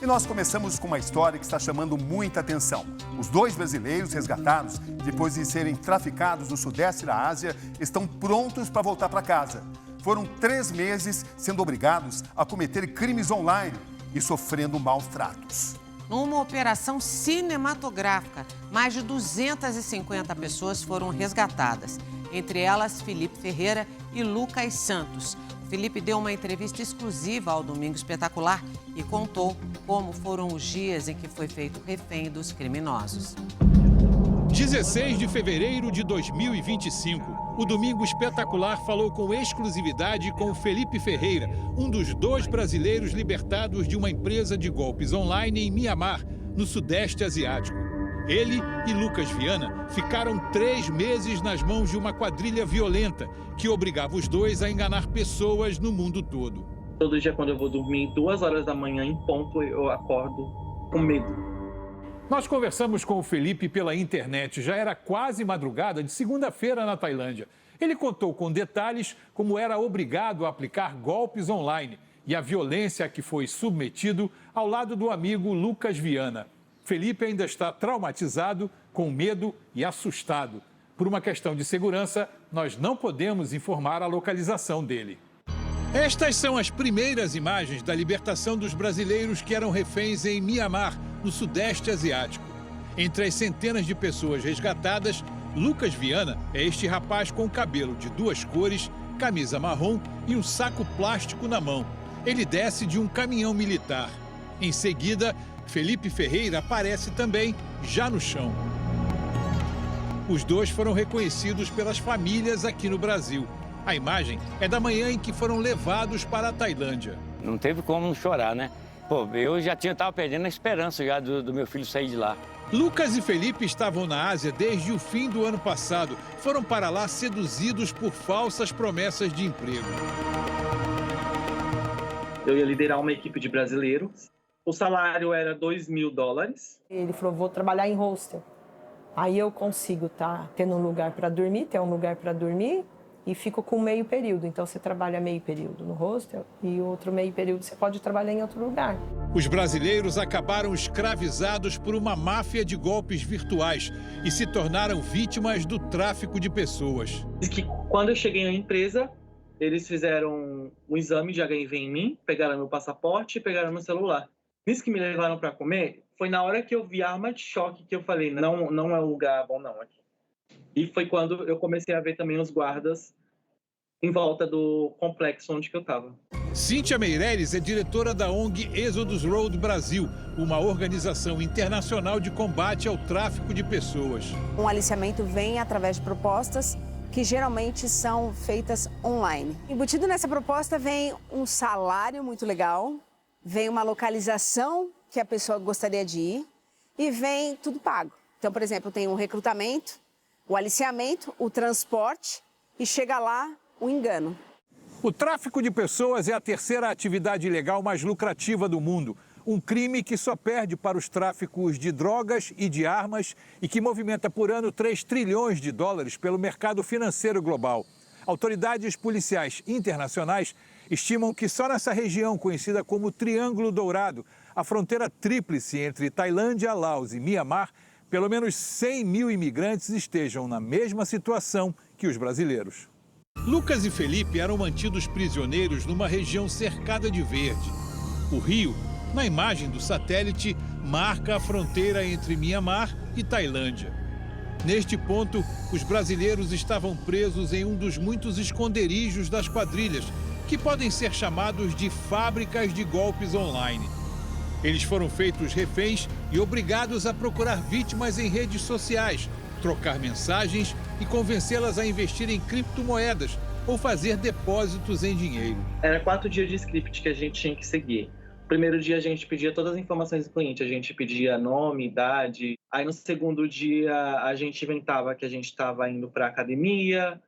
E nós começamos com uma história que está chamando muita atenção. Os 2 brasileiros resgatados, depois de serem traficados no sudeste da Ásia, estão prontos para voltar para casa. Foram 3 meses sendo obrigados a cometer crimes online e sofrendo maus tratos. Numa operação cinematográfica, mais de 250 pessoas foram resgatadas. Entre elas, Felipe Ferreira e Lucas Santos. Felipe deu uma entrevista exclusiva ao Domingo Espetacular e contou como foram os dias em que foi feito refém dos criminosos. 16 de fevereiro de 2025. O Domingo Espetacular falou com exclusividade com Felipe Ferreira, um dos 2 brasileiros libertados de uma empresa de golpes online em Mianmar, no Sudeste Asiático. Ele e Lucas Viana ficaram 3 meses nas mãos de uma quadrilha violenta que obrigava os 2 a enganar pessoas no mundo todo. Todo dia, quando eu vou dormir, 2 horas da manhã em ponto, eu acordo com medo. Nós conversamos com o Felipe pela internet. Já era quase madrugada de segunda-feira na Tailândia. Ele contou com detalhes como era obrigado a aplicar golpes online e a violência a que foi submetido ao lado do amigo Lucas Viana. Felipe ainda está traumatizado, com medo e assustado. Por uma questão de segurança, nós não podemos informar a localização dele. Estas são as primeiras imagens da libertação dos brasileiros que eram reféns em Mianmar, no Sudeste Asiático. Entre as centenas de pessoas resgatadas, Lucas Viana é este rapaz com cabelo de 2 cores, camisa marrom e um saco plástico na mão. Ele desce de um caminhão militar. Em seguida, Felipe Ferreira aparece também, já no chão. Os 2 foram reconhecidos pelas famílias aqui no Brasil. A imagem é da manhã em que foram levados para a Tailândia. Não teve como não chorar, né? Pô, eu já estava perdendo a esperança já do meu filho sair de lá. Lucas e Felipe estavam na Ásia desde o fim do ano passado. Foram para lá seduzidos por falsas promessas de emprego. Eu ia liderar uma equipe de brasileiros. O salário era $2.000. Ele falou, vou trabalhar em hostel. Aí eu consigo tendo um lugar para dormir, ter um lugar para dormir e fico com meio período. Então você trabalha meio período no hostel e outro meio período você pode trabalhar em outro lugar. Os brasileiros acabaram escravizados por uma máfia de golpes virtuais e se tornaram vítimas do tráfico de pessoas. Diz que quando eu cheguei na empresa, eles fizeram um exame de HIV em mim, pegaram meu passaporte e pegaram meu celular. Nisso que me levaram para comer, foi na hora que eu vi a arma de choque que eu falei, não é um lugar bom não aqui. E foi quando eu comecei a ver também os guardas em volta do complexo onde que eu estava. Cíntia Meireles é diretora da ONG Exodus Road Brasil, uma organização internacional de combate ao tráfico de pessoas. Um aliciamento vem através de propostas que geralmente são feitas online. Embutido nessa proposta vem um salário muito legal, vem uma localização que a pessoa gostaria de ir e vem tudo pago. Então, por exemplo, tem um recrutamento, o aliciamento, o transporte e chega lá o engano. O tráfico de pessoas é a 3ª atividade ilegal mais lucrativa do mundo. Um crime que só perde para os tráficos de drogas e de armas e que movimenta por ano 3 trilhões de dólares pelo mercado financeiro global. Autoridades policiais internacionais estimam que só nessa região conhecida como Triângulo Dourado, a fronteira tríplice entre Tailândia, Laos e Mianmar, pelo menos 100 mil imigrantes estejam na mesma situação que os brasileiros. Lucas e Felipe eram mantidos prisioneiros numa região cercada de verde. O rio, na imagem do satélite, marca a fronteira entre Mianmar e Tailândia. Neste ponto, os brasileiros estavam presos em um dos muitos esconderijos das quadrilhas, que podem ser chamados de fábricas de golpes online. Eles foram feitos reféns e obrigados a procurar vítimas em redes sociais, trocar mensagens e convencê-las a investir em criptomoedas ou fazer depósitos em dinheiro. Era 4 dias de script que a gente tinha que seguir. No primeiro dia a gente pedia todas as informações do cliente, a gente pedia nome, idade. Aí no segundo dia a gente inventava que a gente estava indo para a academia.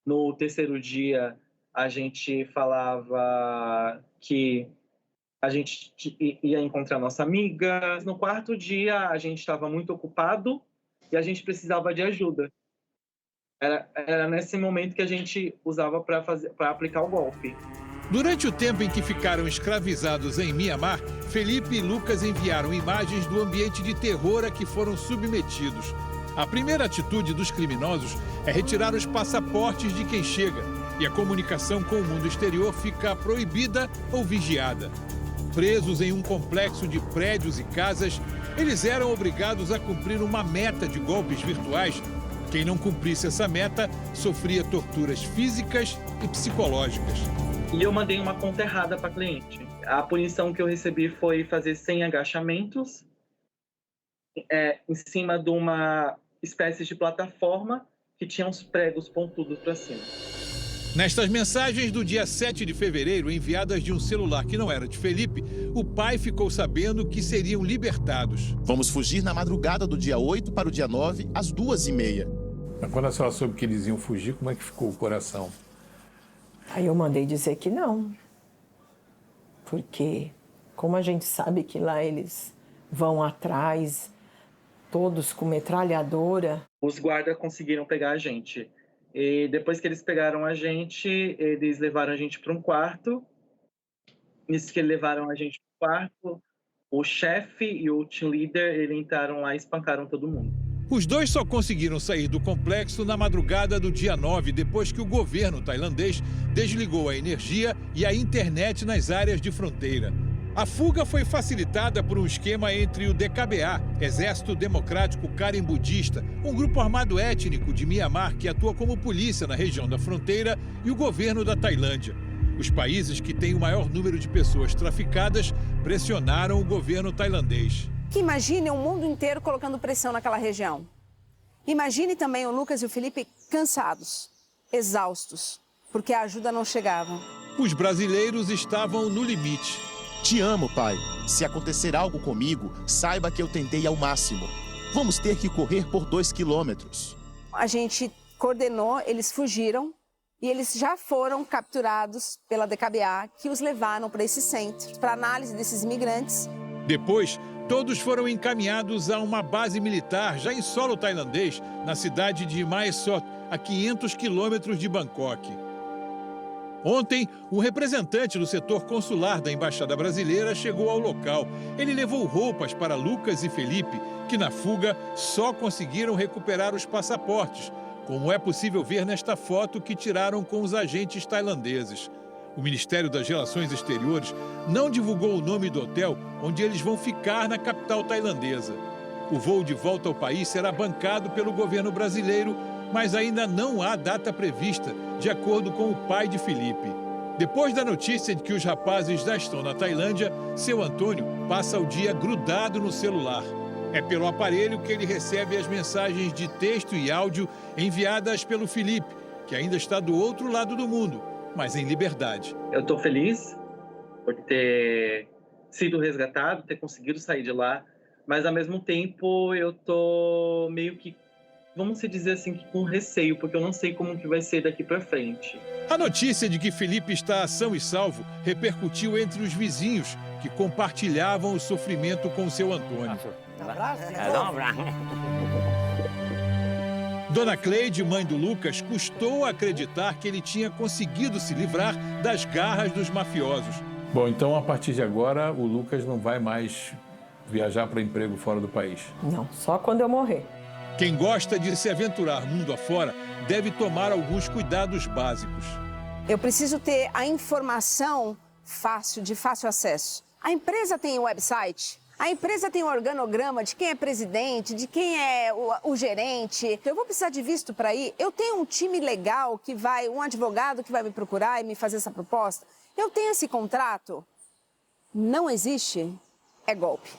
No terceiro dia a gente falava que a gente ia encontrar nossa amiga. No quarto dia a gente estava muito ocupado e a gente precisava de ajuda. Era nesse momento que a gente usava para aplicar o golpe. Durante o tempo em que ficaram escravizados em Mianmar, Felipe e Lucas enviaram imagens do ambiente de terror a que foram submetidos. A primeira atitude dos criminosos é retirar os passaportes de quem chega e a comunicação com o mundo exterior fica proibida ou vigiada. Presos em um complexo de prédios e casas, eles eram obrigados a cumprir uma meta de golpes virtuais. Quem não cumprisse essa meta sofria torturas físicas e psicológicas. E eu mandei uma conta errada para a cliente. A punição que eu recebi foi fazer 100 agachamentos em cima de uma espécie de plataforma que tinha uns pregos pontudos para cima. Nestas mensagens do dia 7 de fevereiro, enviadas de um celular que não era de Felipe, o pai ficou sabendo que seriam libertados. Vamos fugir na madrugada do dia 8 para o dia 9, às 2h30. Mas quando a senhora soube que eles iam fugir, como é que ficou o coração? Aí eu mandei dizer que não. Porque, como a gente sabe que lá eles vão atrás, todos com metralhadora. Os guardas conseguiram pegar a gente. E depois que eles pegaram a gente, eles levaram a gente para um quarto. Nisso que eles levaram a gente para o quarto, o chefe e o team leader, eles entraram lá e espancaram todo mundo. Os dois só conseguiram sair do complexo na madrugada do dia 9, depois que o governo tailandês desligou a energia e a internet nas áreas de fronteira. A fuga foi facilitada por um esquema entre o DKBA, Exército Democrático Karen Budista, um grupo armado étnico de Mianmar que atua como polícia na região da fronteira, e o governo da Tailândia. Os países que têm o maior número de pessoas traficadas pressionaram o governo tailandês. Imagine o mundo inteiro colocando pressão naquela região. Imagine também o Lucas e o Felipe cansados, exaustos, porque a ajuda não chegava. Os brasileiros estavam no limite. Te amo, pai. Se acontecer algo comigo, saiba que eu tentei ao máximo. Vamos ter que correr por 2 quilômetros. A gente coordenou, eles fugiram e eles já foram capturados pela DKBA, que os levaram para esse centro, para análise desses imigrantes. Depois, todos foram encaminhados a uma base militar, já em solo tailandês, na cidade de Mae Sot, a 500 quilômetros de Bangkok. Ontem, um representante do setor consular da Embaixada Brasileira chegou ao local. Ele levou roupas para Lucas e Felipe, que na fuga só conseguiram recuperar os passaportes, como é possível ver nesta foto que tiraram com os agentes tailandeses. O Ministério das Relações Exteriores não divulgou o nome do hotel onde eles vão ficar na capital tailandesa. O voo de volta ao país será bancado pelo governo brasileiro, mas ainda não há data prevista, de acordo com o pai de Felipe. Depois da notícia de que os rapazes já estão na Tailândia, seu Antônio passa o dia grudado no celular. É pelo aparelho que ele recebe as mensagens de texto e áudio enviadas pelo Felipe, que ainda está do outro lado do mundo, mas em liberdade. Eu estou feliz por ter sido resgatado, ter conseguido sair de lá, mas ao mesmo tempo eu estou meio que, vamos dizer assim, com receio, porque eu não sei como que vai ser daqui para frente. A notícia de que Felipe está são e salvo repercutiu entre os vizinhos, que compartilhavam o sofrimento com seu Antônio. Dá um abraço. Dona Cleide, mãe do Lucas, custou acreditar que ele tinha conseguido se livrar das garras dos mafiosos. Bom, então a partir de agora o Lucas não vai mais viajar para emprego fora do país? Não, só quando eu morrer. Quem gosta de se aventurar mundo afora deve tomar alguns cuidados básicos. Eu preciso ter a informação fácil, de fácil acesso. A empresa tem o website, a empresa tem o organograma de quem é presidente, de quem é o gerente. Eu vou precisar de visto para ir. Eu tenho um time legal que vai, um advogado que vai me procurar e me fazer essa proposta. Eu tenho esse contrato. Não existe, é golpe.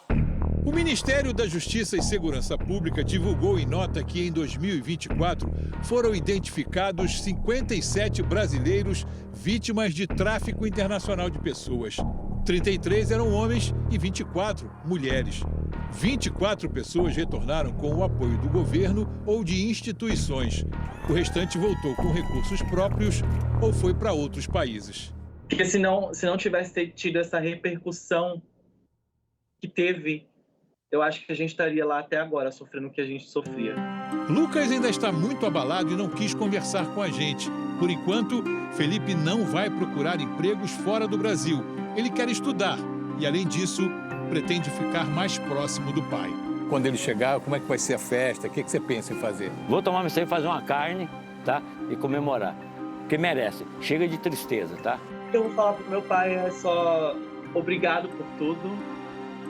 O Ministério da Justiça e Segurança Pública divulgou em nota que em 2024 foram identificados 57 brasileiros vítimas de tráfico internacional de pessoas. 33 eram homens e 24 mulheres. 24 pessoas retornaram com o apoio do governo ou de instituições. O restante voltou com recursos próprios ou foi para outros países. Porque se não tivesse tido essa repercussão que teve, eu acho que a gente estaria lá até agora, sofrendo o que a gente sofria. Lucas ainda está muito abalado e não quis conversar com a gente, Por enquanto, Felipe não vai procurar empregos fora do Brasil. Ele quer estudar e, além disso, pretende ficar mais próximo do pai. Quando ele chegar, como é que vai ser a festa? O que você pensa em fazer? Vou tomar missão e fazer uma carne, tá? E comemorar. Porque merece. Chega de tristeza, tá? O que eu vou falar pro meu pai é só obrigado por tudo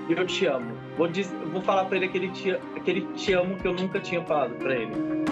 e eu te amo. Vou falar pra ele que ele te amo que eu nunca tinha falado pra ele.